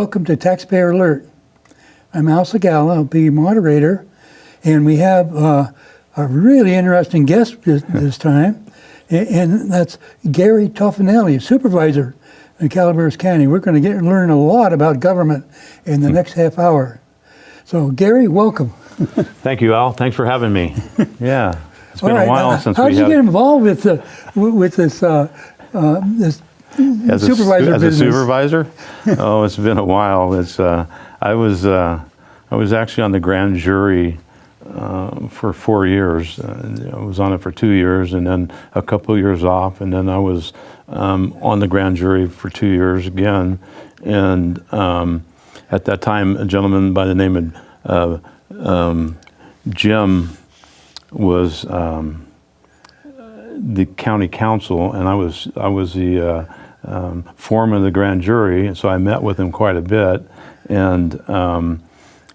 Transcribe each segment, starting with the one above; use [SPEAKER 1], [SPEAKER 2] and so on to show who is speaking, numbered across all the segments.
[SPEAKER 1] welcome to Taxpayer Alert. I'm Al Segala, I'll be your moderator, and we have a really interesting guest this time, and that's Gary Tofanelli, Supervisor in Calaveras County. We're going to learn a lot about government in the next half hour. So Gary, welcome.
[SPEAKER 2] Thank you, Al. Thanks for having me. Yeah, it's been a while since
[SPEAKER 1] How did you get involved with this supervisor business?
[SPEAKER 2] As a supervisor? Oh, it's been a while. I was actually on the grand jury for 4 years. I was on it for 2 years, and then a couple of years off, and then I was on the grand jury for 2 years again. And at that time, a gentleman by the name of Jim was the county counsel, and I was the foreman of the grand jury, and so I met with him quite a bit. And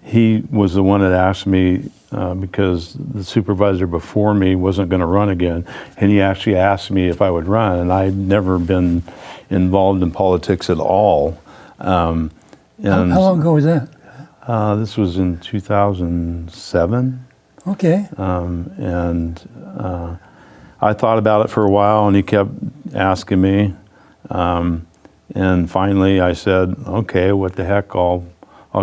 [SPEAKER 2] he was the one that asked me, because the supervisor before me wasn't going to run again, and he actually asked me if I would run, and I'd never been involved in politics at all.
[SPEAKER 1] How long ago was that?
[SPEAKER 2] This was in 2007.
[SPEAKER 1] Okay.
[SPEAKER 2] I thought about it for a while, and he kept asking me. And finally I said, okay, what the heck, I'll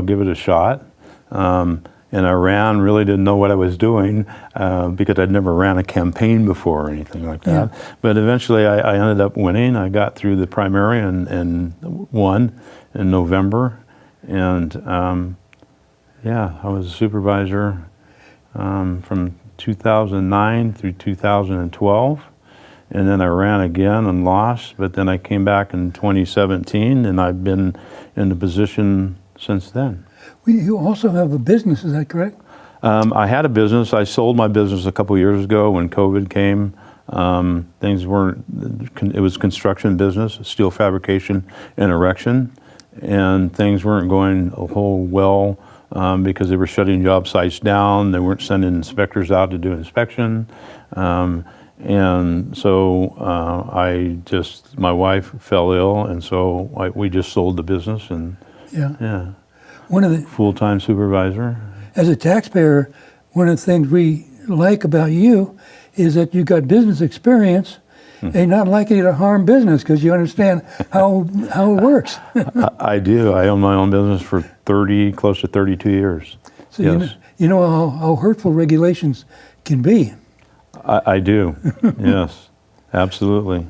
[SPEAKER 2] give it a shot. And I ran, really didn't know what I was doing because I'd never ran a campaign before or anything like that. Yeah. But eventually I ended up winning. I got through the primary and won in November. And yeah, I was a supervisor from 2009 through 2012. And then I ran again and lost, but then I came back in 2017, and I've been in the position since then.
[SPEAKER 1] You also have a business, is that correct?
[SPEAKER 2] I had a business. I sold my business a couple years ago when COVID came. Things weren't, it was construction business, steel fabrication and erection, and things weren't going a whole well because they were shutting job sites down. They weren't sending inspectors out to do inspection. And so my wife fell ill, and so we just sold the business, and yeah.
[SPEAKER 1] One of the
[SPEAKER 2] full-time supervisor.
[SPEAKER 1] As a taxpayer, one of the things we like about you is that you got business experience, and you're not likely to harm business because you understand how it works.
[SPEAKER 2] I do. I own my own business for close to 32 years.
[SPEAKER 1] So
[SPEAKER 2] yes.
[SPEAKER 1] you know how hurtful regulations can be.
[SPEAKER 2] I do, yes, absolutely.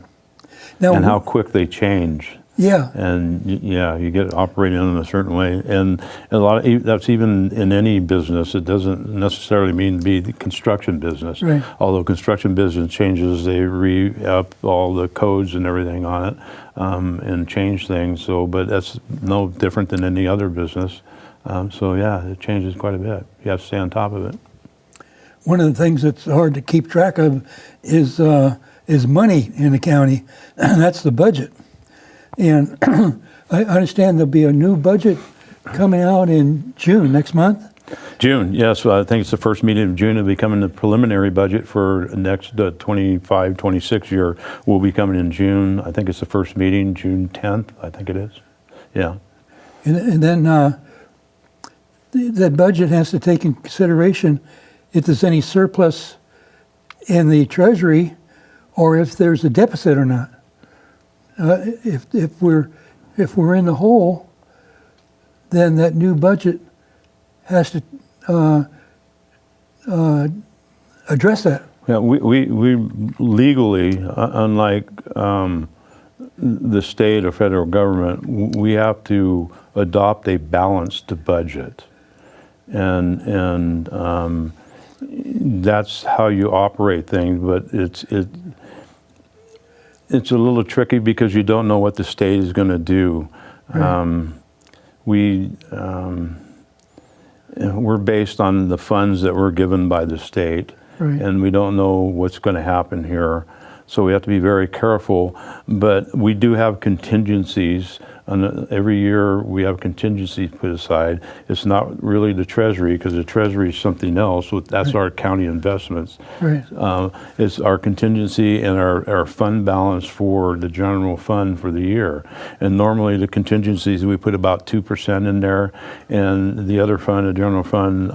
[SPEAKER 2] Now, and how quick they change.
[SPEAKER 1] Yeah.
[SPEAKER 2] And yeah, you get operating in a certain way, and that's even in any business. It doesn't necessarily mean to be the construction business.
[SPEAKER 1] Right.
[SPEAKER 2] Although construction business changes, they re-up all the codes and everything on it, and change things. So, but that's no different than any other business. So yeah, it changes quite a bit. You have to stay on top of it.
[SPEAKER 1] One of the things that's hard to keep track of is money in the county, and that's the budget. And I understand there'll be a new budget coming out in June, next month?
[SPEAKER 2] June, yes. Well, I think it's the first meeting of June. It'll be coming the preliminary budget for next 25-26 year will be coming in June. I think it's the first meeting, June 10th, I think it is. Yeah.
[SPEAKER 1] And then that budget has to take in consideration if there's any surplus in the Treasury or if there's a deficit or not. If we're in the hole, then that new budget has to address that.
[SPEAKER 2] Yeah, we legally, unlike the state or federal government, we have to adopt a balanced budget, and that's how you operate things. But it's a little tricky because you don't know what the state is going to do. Right. We're based on the funds that were given by the state, right, and we don't know what's going to happen here. So we have to be very careful, but we do have contingencies every year we have contingencies put aside. It's not really the Treasury, because the Treasury is something else. That's our county investments.
[SPEAKER 1] Right.
[SPEAKER 2] It's our contingency and our fund balance for the general fund for the year. And normally the contingencies, we put about 2% in there, and the other fund, the general fund,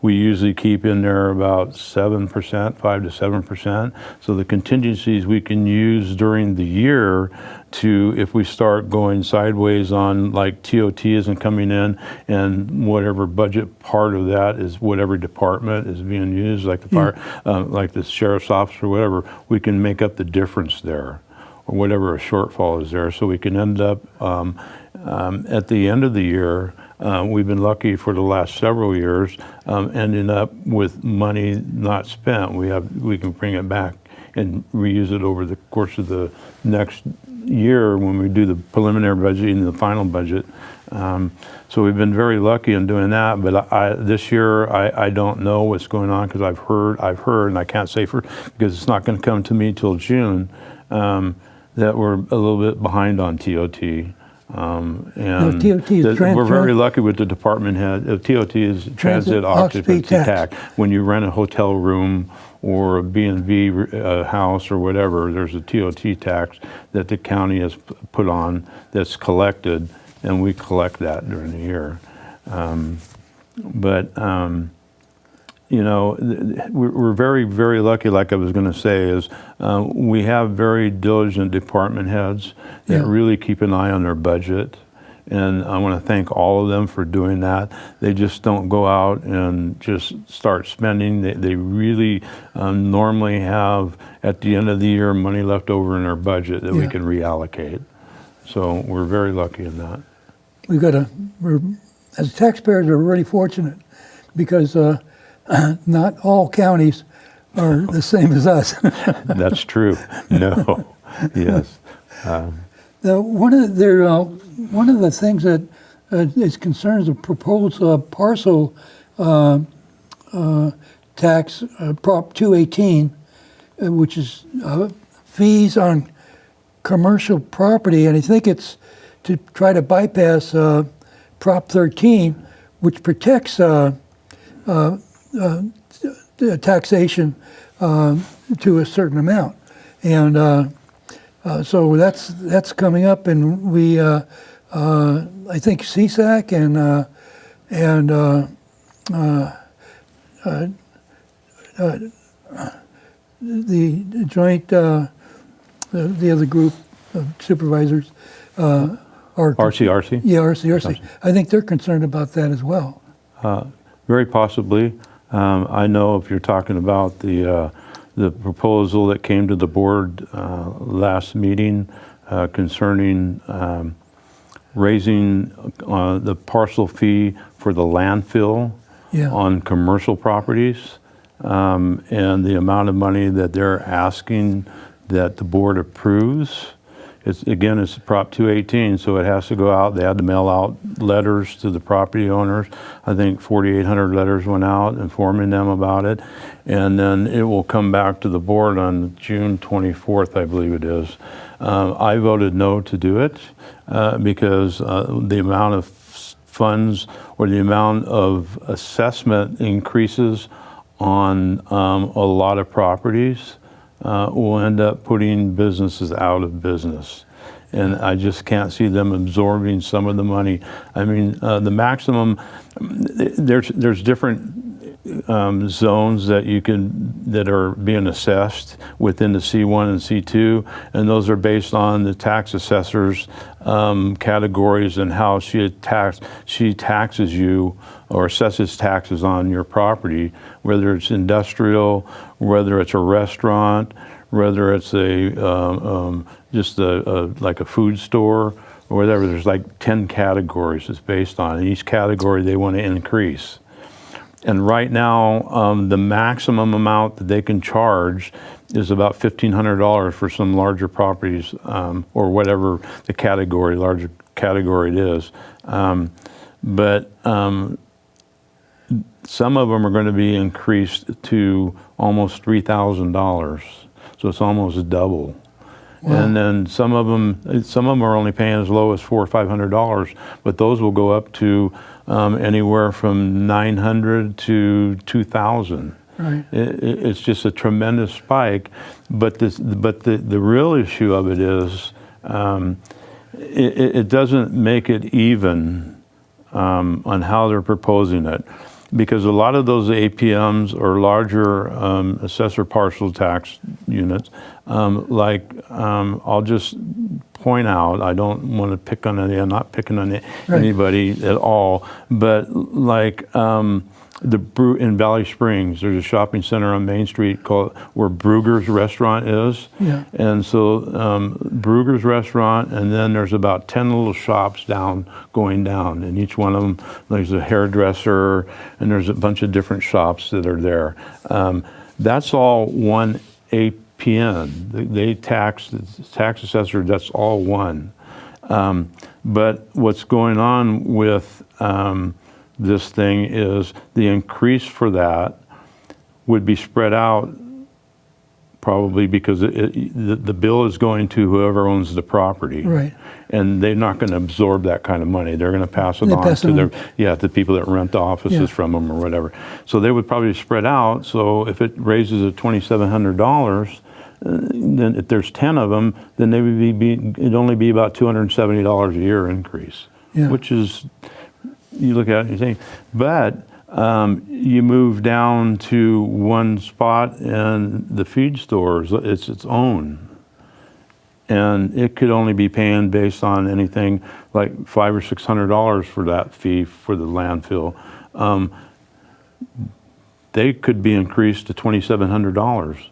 [SPEAKER 2] we usually keep in there about 7%, 5 to 7%. So the contingencies we can use during the year to, if we start going sideways on, like TOT isn't coming in, and whatever budget part of that is whatever department is being used, like the fire, like the sheriff's office or whatever, we can make up the difference there, or whatever a shortfall is there. So we can end up at the end of the year. We've been lucky for the last several years, ending up with money not spent. We can bring it back and reuse it over the course of the next year when we do the preliminary budget and the final budget. So we've been very lucky in doing that. But this year I don't know what's going on, because I've heard, and I can't say because it's not going to come to me till June, that we're a little bit behind on TOT. And
[SPEAKER 1] TOT is
[SPEAKER 2] we're very lucky with the department head. TOT is transit occupancy tax. When you rent a hotel room or a B&B house or whatever, there's a TOT tax that the county has put on that's collected, and we collect that during the year. You know, we're very, very lucky, like I was going to say, is we have very diligent department heads that really keep an eye on their budget. And I want to thank all of them for doing that. They just don't go out and just start spending. They really normally have, at the end of the year, money left over in their budget that we can reallocate. So we're very lucky in that.
[SPEAKER 1] As taxpayers, we're really fortunate, because not all counties are the same as us.
[SPEAKER 2] That's true. No. Yes.
[SPEAKER 1] One of the things that is concerns the proposed parcel tax, Prop 218, which is fees on commercial property, and I think it's to try to bypass Prop 13, which protects taxation to a certain amount, and so that's coming up, and we I think CSAC and the joint the other group of supervisors are
[SPEAKER 2] RCRC?
[SPEAKER 1] Yeah, RCRC. I think they're concerned about that as well.
[SPEAKER 2] Very possibly. I know if you're talking about the proposal that came to the board last meeting concerning raising the parcel fee for the landfill on commercial properties, and the amount of money that they're asking that the board approves. It's Prop 218, so it has to go out. They had to mail out letters to the property owners. I think 4,800 letters went out informing them about it. And then it will come back to the board on June 24th, I believe it is. I voted no to do it because the amount of funds or the amount of assessment increases on a lot of properties will end up putting businesses out of business. And I just can't see them absorbing some of the money. I mean, the maximum, there's different zones that are being assessed within the C1 and C2, and those are based on the tax assessor's categories and how she taxes you or assesses taxes on your property, whether it's industrial, whether it's a restaurant, whether it's like a food store or whatever. There's like 10 categories it's based on, and each category they want to increase. And right now, the maximum amount that they can charge is about $1,500 for some larger properties, or whatever the larger category it is. But some of them are going to be increased to almost $3,000. So it's almost double. And then some of them are only paying as low as $400 or $500, but those will go up to anywhere from $900 to $2,000.
[SPEAKER 1] Right.
[SPEAKER 2] It's just a tremendous spike, but the real issue of it is it doesn't make it even on how they're proposing it, because a lot of those APMs are larger assessor parcel tax units. I'll just point out, I don't want to pick on any, I'm not picking on anybody at all, but in Valley Springs, there's a shopping center on Main Street called where Brugger's Restaurant is.
[SPEAKER 1] Yeah.
[SPEAKER 2] And so Brugger's Restaurant, and then there's about 10 little shops going down. And each one of them, there's a hairdresser, and there's a bunch of different shops that are there. That's all one APN. They tax, the tax assessor, that's all one. But what's going on with this thing is the increase for that would be spread out, probably because the bill is going to whoever owns the property.
[SPEAKER 1] Right.
[SPEAKER 2] And they're not going to absorb that kind of money. They're going to pass it on to the people that rent the offices from them or whatever. So they would probably spread out. So if it raises at $2,700, then if there's 10 of them, then they would it'd only be about $270 a year increase, which is, you look at it and you think, but you move down to one spot and the feed stores, it's its own. And it could only be paying based on anything like $500 or $600 for that fee for the landfill. They could be increased to $2,700.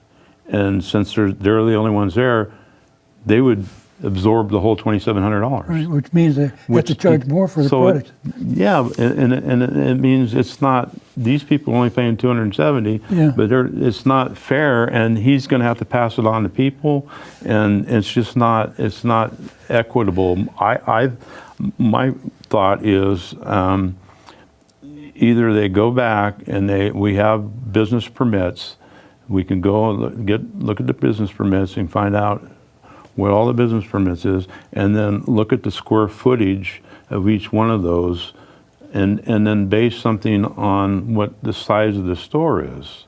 [SPEAKER 2] And since they're the only ones there, they would absorb the whole $2,700.
[SPEAKER 1] Right, which means they have to charge more for the product.
[SPEAKER 2] And it means it's not, these people are only paying $270, but it's not fair, and he's going to have to pass it on to people, and it's just not, it's not equitable. My thought is either they go back and we have business permits, we can go look at the business permits and find out what all the business permits is, and then look at the square footage of each one of those, and then base something on what the size of the store is,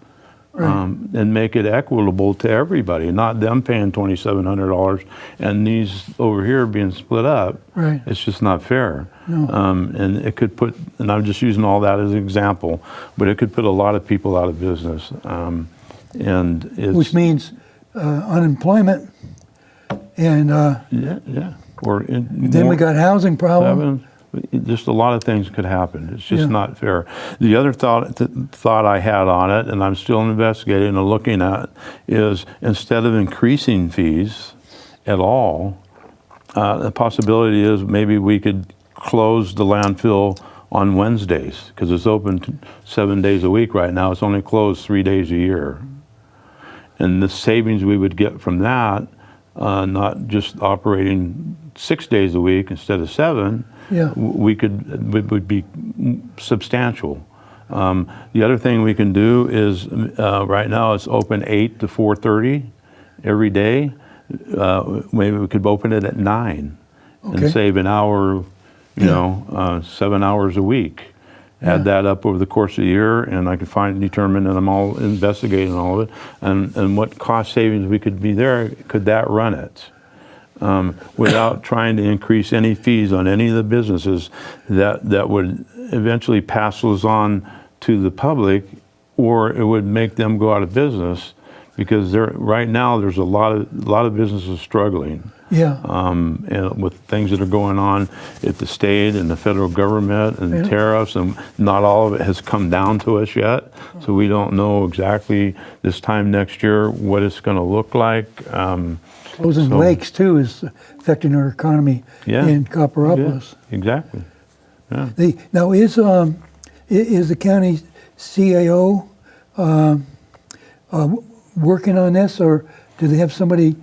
[SPEAKER 2] and make it equitable to everybody, not them paying $2,700 and these over here being split up.
[SPEAKER 1] Right.
[SPEAKER 2] It's just not fair.
[SPEAKER 1] No.
[SPEAKER 2] And it could put, and I'm just using all that as an example, but it could put a lot of people out of business. And
[SPEAKER 1] which means unemployment. And then we got housing problem.
[SPEAKER 2] Just a lot of things could happen. It's just not fair. The other thought I had on it, and I'm still investigating and looking at, is instead of increasing fees at all, the possibility is maybe we could close the landfill on Wednesdays, because it's open 7 days a week right now. It's only closed 3 days a year. And the savings we would get from that, not just operating 6 days a week instead of 7, would be substantial. The other thing we can do is, right now it's open 8 to 4:30 every day. Maybe we could open it at 9 and save an hour, 7 hours a week. Add that up over the course of the year, and I can determine, and I'm all investigating all of it, and what cost savings we could be there. Could that run it without trying to increase any fees on any of the businesses that would eventually pass those on to the public, or it would make them go out of business, because right now there's a lot of businesses struggling. And with things that are going on at the state and the federal government and tariffs, and not all of it has come down to us yet. So we don't know exactly this time next year what it's going to look like.
[SPEAKER 1] Closing lakes too is affecting our economy in Copperopolis.
[SPEAKER 2] Exactly. Yeah.
[SPEAKER 1] Now is the county CAO working on this, or do they have somebody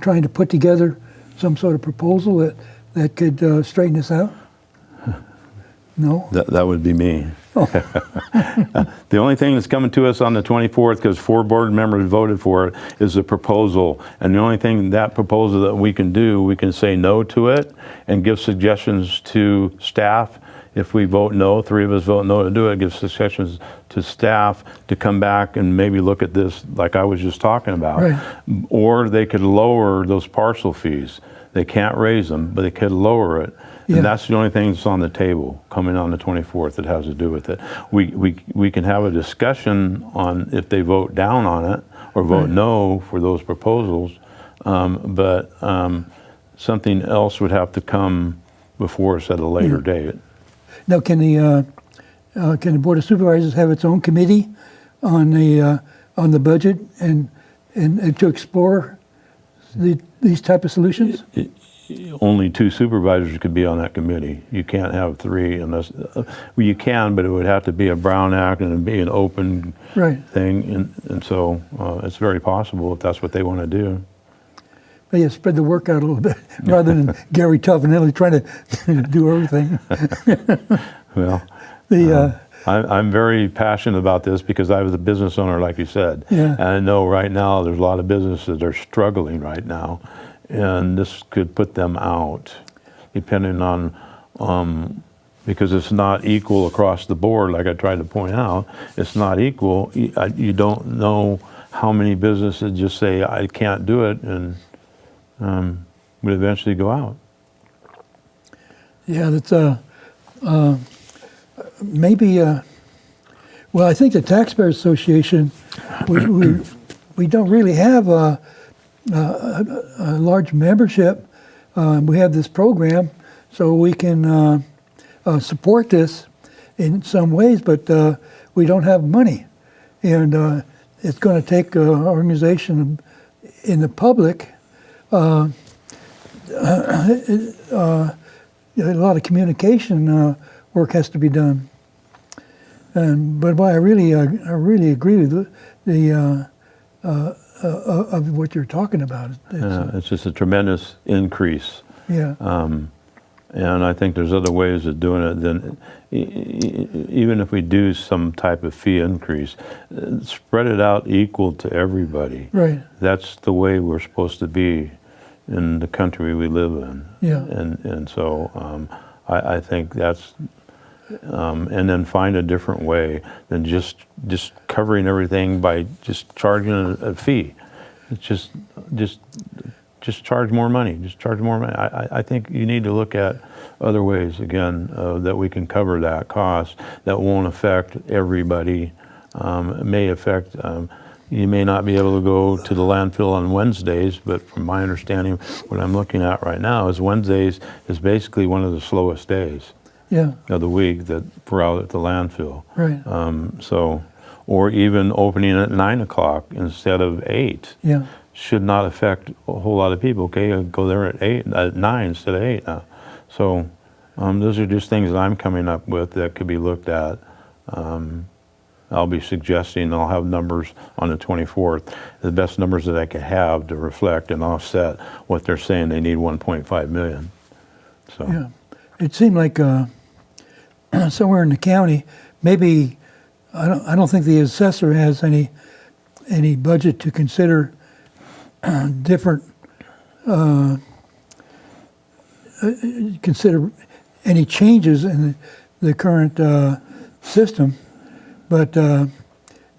[SPEAKER 1] trying to put together some sort of proposal that could straighten this out? No?
[SPEAKER 2] That would be me. The only thing that's coming to us on the 24th, because 4 board members voted for it, is the proposal. And the only thing that proposal that we can do, we can say no to it and give suggestions to staff. If we vote no, 3 of us vote no to do it, give suggestions to staff to come back and maybe look at this like I was just talking about.
[SPEAKER 1] Right.
[SPEAKER 2] Or they could lower those parcel fees. They can't raise them, but they could lower it.
[SPEAKER 1] Yeah.
[SPEAKER 2] And that's the only thing that's on the table coming on the 24th that has to do with it. We can have a discussion on if they vote down on it or vote
[SPEAKER 1] Right.
[SPEAKER 2] no for those proposals, but something else would have to come before us at a later date.
[SPEAKER 1] Now, can the Board of Supervisors have its own committee on the budget and to explore these type of solutions?
[SPEAKER 2] Only 2 supervisors could be on that committee. You can't have 3 unless, well, you can, but it would have to be a Brown Act and it'd be an open
[SPEAKER 1] Right.
[SPEAKER 2] thing. And so it's very possible if that's what they want to do.
[SPEAKER 1] But yeah, spread the work out a little bit rather than Gary Tofanelli trying to do everything.
[SPEAKER 2] Well,
[SPEAKER 1] The
[SPEAKER 2] I'm very passionate about this because I was a business owner, like you said.
[SPEAKER 1] Yeah.
[SPEAKER 2] And I know right now there's a lot of businesses that are struggling right now. And this could put them out, depending on, because it's not equal across the board, like I tried to point out. It's not equal. You don't know how many businesses just say, I can't do it, and would eventually go out.
[SPEAKER 1] Yeah, that's maybe. Well, I think the Taxpayer Association, we don't really have a large membership. We have this program, so we can support this in some ways, but we don't have money, and it's going to take an organization in the public. A lot of communication work has to be done, but I really agree with the of what you're talking about.
[SPEAKER 2] It's just a tremendous increase.
[SPEAKER 1] Yeah.
[SPEAKER 2] And I think there's other ways of doing it than even if we do some type of fee increase, spread it out equal to everybody.
[SPEAKER 1] Right.
[SPEAKER 2] That's the way we're supposed to be in the country we live in.
[SPEAKER 1] Yeah.
[SPEAKER 2] And so I think that's, and then find a different way than just covering everything by just charging a fee. It's just charge more money. Just charge more money. I think you need to look at other ways again that we can cover that cost that won't affect everybody. It may affect. You may not be able to go to the landfill on Wednesdays, but from my understanding, what I'm looking at right now is Wednesdays is basically one of the slowest days
[SPEAKER 1] Yeah.
[SPEAKER 2] of the week that we're out at the landfill.
[SPEAKER 1] Right.
[SPEAKER 2] So, or even opening at 9 o'clock instead of 8.
[SPEAKER 1] Yeah.
[SPEAKER 2] Should not affect a whole lot of people. Okay, I'll go there at 9 instead of 8 now. So those are just things that I'm coming up with that could be looked at. I'll be suggesting, I'll have numbers on the 24th, the best numbers that I could have to reflect and offset what they're saying they need 1.5 million. So
[SPEAKER 1] Yeah. It seemed like somewhere in the county, maybe I don't think the assessor has any budget to consider different consider any changes in the current system, but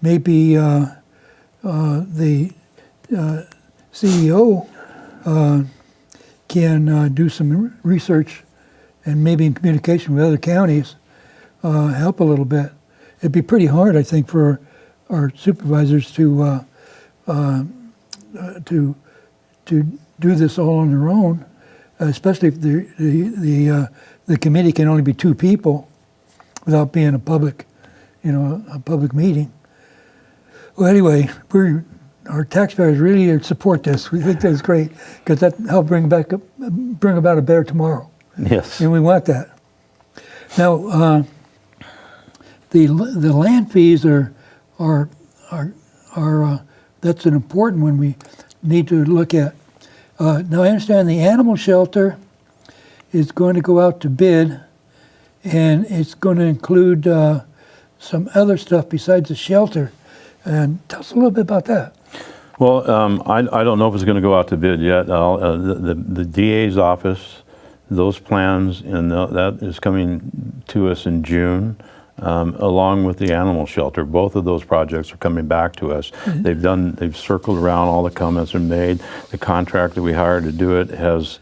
[SPEAKER 1] maybe the CEO can do some research and maybe in communication with other counties help a little bit. It'd be pretty hard, I think, for our supervisors to do this all on their own, especially if the committee can only be 2 people without being a public meeting. Well, anyway, our taxpayers really support this. We think that's great because that helped bring about a better tomorrow,
[SPEAKER 2] yes,
[SPEAKER 1] and we want that. Now, the land fees are that's an important one we need to look at. Now, I understand the animal shelter is going to go out to bid, and it's going to include some other stuff besides the shelter. And tell us a little bit about that.
[SPEAKER 2] Well, I don't know if it's going to go out to bid yet. The DA's office, those plans, and that is coming to us in June, along with the animal shelter. Both of those projects are coming back to us. They've circled around, all the comments are made. The contractor we hired to do it has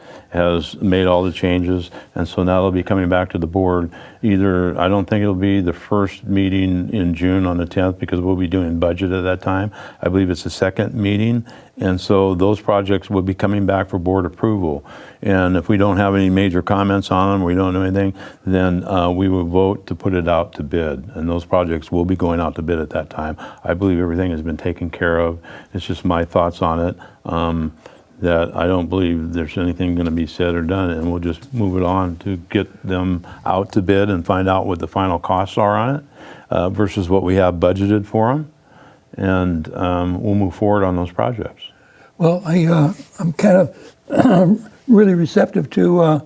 [SPEAKER 2] made all the changes, and so now they'll be coming back to the board. Either, I don't think it'll be the first meeting in June on the 10th, because we'll be doing budget at that time. I believe it's the second meeting, and so those projects will be coming back for board approval. And if we don't have any major comments on them, we don't know anything, then we will vote to put it out to bid, and those projects will be going out to bid at that time. I believe everything has been taken care of. It's just my thoughts on it. That I don't believe there's anything going to be said or done, and we'll just move it on to get them out to bid and find out what the final costs are on it versus what we have budgeted for them, and we'll move forward on those projects.
[SPEAKER 1] Well, I'm kind of really receptive to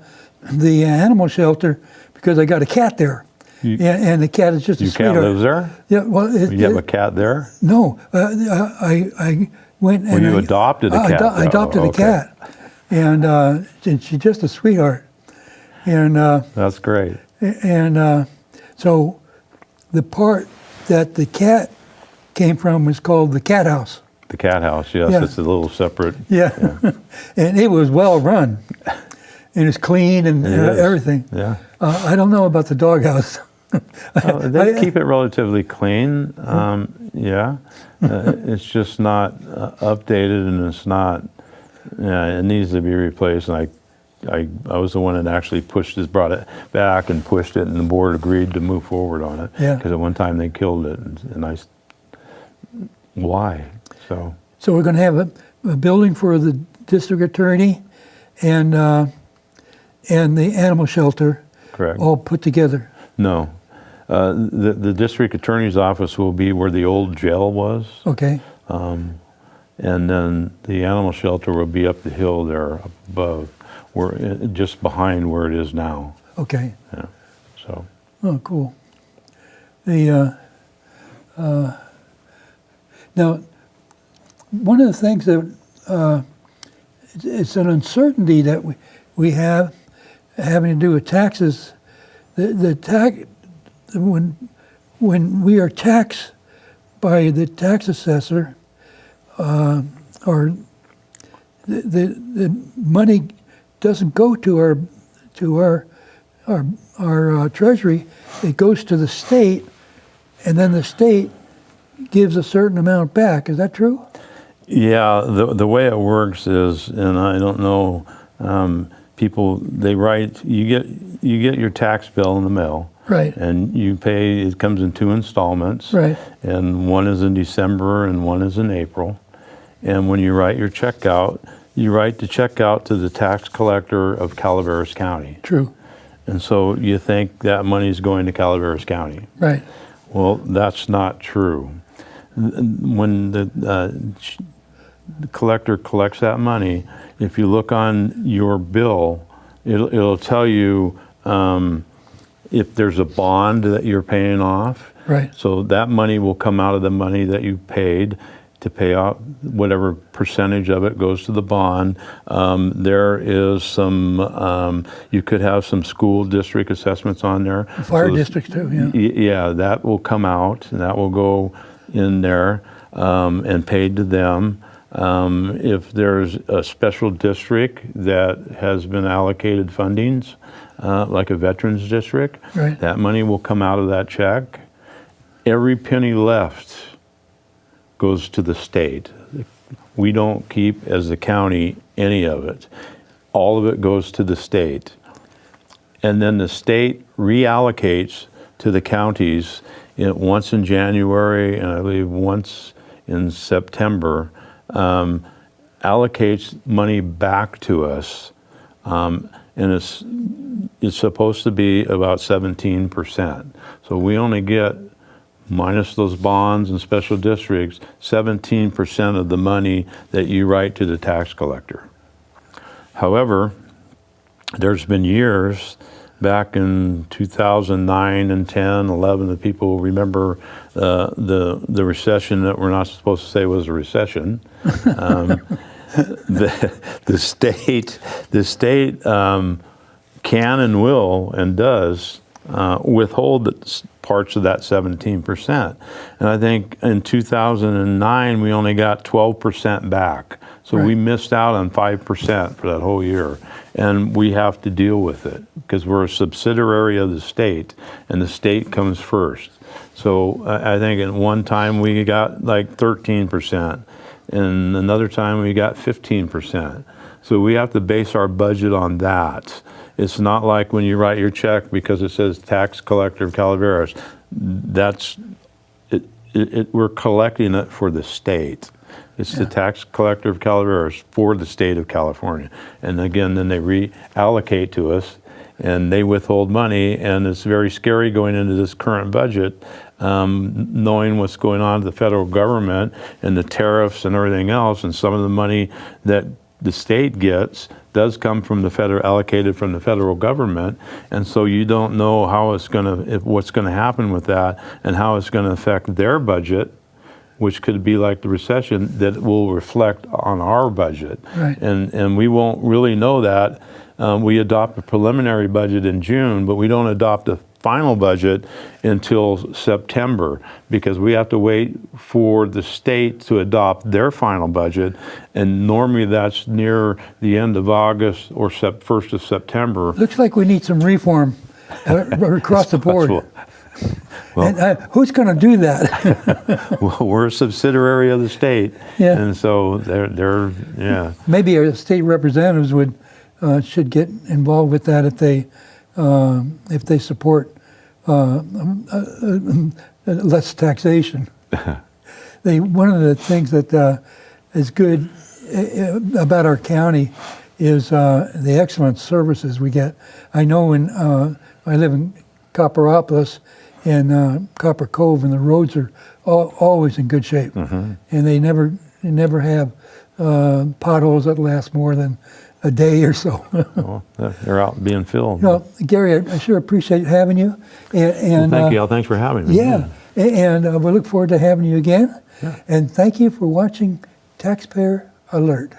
[SPEAKER 1] the animal shelter because I got a cat there. And the cat is just a sweetheart.
[SPEAKER 2] Your cat lives there?
[SPEAKER 1] Yeah, well...
[SPEAKER 2] You have a cat there?
[SPEAKER 1] No, I went and...
[SPEAKER 2] Well, you adopted a cat.
[SPEAKER 1] I adopted a cat, and she's just a sweetheart. And
[SPEAKER 2] that's great.
[SPEAKER 1] And so the part that the cat came from was called the cat house.
[SPEAKER 2] The cat house, yes.
[SPEAKER 1] Yeah.
[SPEAKER 2] It's a little separate.
[SPEAKER 1] Yeah. And it was well run. And it's clean and everything.
[SPEAKER 2] Yeah.
[SPEAKER 1] I don't know about the doghouse.
[SPEAKER 2] They keep it relatively clean. Yeah. It's just not updated, and it's not. Yeah, it needs to be replaced. And I was the one that actually brought it back and pushed it, and the board agreed to move forward on it.
[SPEAKER 1] Yeah.
[SPEAKER 2] Because at one time they killed it, and why? So
[SPEAKER 1] we're going to have a building for the district attorney, and the animal shelter.
[SPEAKER 2] Correct.
[SPEAKER 1] All put together.
[SPEAKER 2] No. The district attorney's office will be where the old jail was.
[SPEAKER 1] Okay.
[SPEAKER 2] And then the animal shelter will be up the hill there above, just behind where it is now.
[SPEAKER 1] Okay.
[SPEAKER 2] Yeah. So.
[SPEAKER 1] Oh, cool. The now, one of the things that it's an uncertainty that we have having to do with taxes. When we are taxed by the tax assessor, or the money doesn't go to our treasury, it goes to the state, and then the state gives a certain amount back. Is that true?
[SPEAKER 2] Yeah, the way it works is, and I don't know, people, they write, you get your tax bill in the mail.
[SPEAKER 1] Right.
[SPEAKER 2] And you pay, it comes in 2 installments.
[SPEAKER 1] Right.
[SPEAKER 2] And one is in December and one is in April. And when you write your check out, you write the check out to the tax collector of Calaveras County.
[SPEAKER 1] True.
[SPEAKER 2] And so you think that money is going to Calaveras County.
[SPEAKER 1] Right.
[SPEAKER 2] Well, that's not true. When the collector collects that money, if you look on your bill, it'll tell you if there's a bond that you're paying off.
[SPEAKER 1] Right.
[SPEAKER 2] So that money will come out of the money that you paid to pay out whatever percentage of it goes to the bond. There is some, you could have some school district assessments on there.
[SPEAKER 1] Fire districts too, yeah.
[SPEAKER 2] Yeah, that will come out, and that will go in there and paid to them. If there's a special district that has been allocated fundings, like a veterans district,
[SPEAKER 1] right,
[SPEAKER 2] that money will come out of that check. Every penny left goes to the state. We don't keep, as the county, any of it. All of it goes to the state. And then the state reallocates to the counties once in January, and I believe once in September, allocates money back to us, and it's supposed to be about 17%. So we only get, minus those bonds and special districts, 17% of the money that you write to the tax collector. However, there's been years back in 2009 and 10, 11, the people remember the recession that we're not supposed to say was a recession. The state can and will and does withhold parts of that 17%. And I think in 2009, we only got 12% back. So we missed out on 5% for that whole year. And we have to deal with it because we're a subsidiary of the state, and the state comes first. So I think at one time we got like 13%, and another time we got 15%. So we have to base our budget on that. It's not like when you write your check because it says tax collector of Calaveras. That's it. We're collecting it for the state. It's the tax collector of Calaveras for the state of California. And again, then they reallocate to us, and they withhold money. And it's very scary going into this current budget, knowing what's going on to the federal government and the tariffs and everything else, and some of the money that the state gets does come from the federal, allocated from the federal government, and so you don't know how it's what's going to happen with that, and how it's going to affect their budget, which could be like the recession that will reflect on our budget, and we won't really know that. We adopt a preliminary budget in June, but we don't adopt a final budget until September, because we have to wait for the state to adopt their final budget, and normally that's near the end of August or 1st of September.
[SPEAKER 1] Looks like we need some reform across the board.
[SPEAKER 2] Well,
[SPEAKER 1] and who's going to do that?
[SPEAKER 2] well, we're a subsidiary of the state, and so they're
[SPEAKER 1] Maybe our state representatives should get involved with that if they support less taxation. One of the things that is good about our county is the excellent services we get. I know when I live in Copperopolis and Copper Cove, and the roads are always in good shape, and they never have potholes that last more than a day or so.
[SPEAKER 2] Well, they're out being filled.
[SPEAKER 1] Gary, I sure appreciate having you. And
[SPEAKER 2] thank you, Al. Thanks for having me.
[SPEAKER 1] Yeah, and we look forward to having you again. And thank you for watching Taxpayer Alert.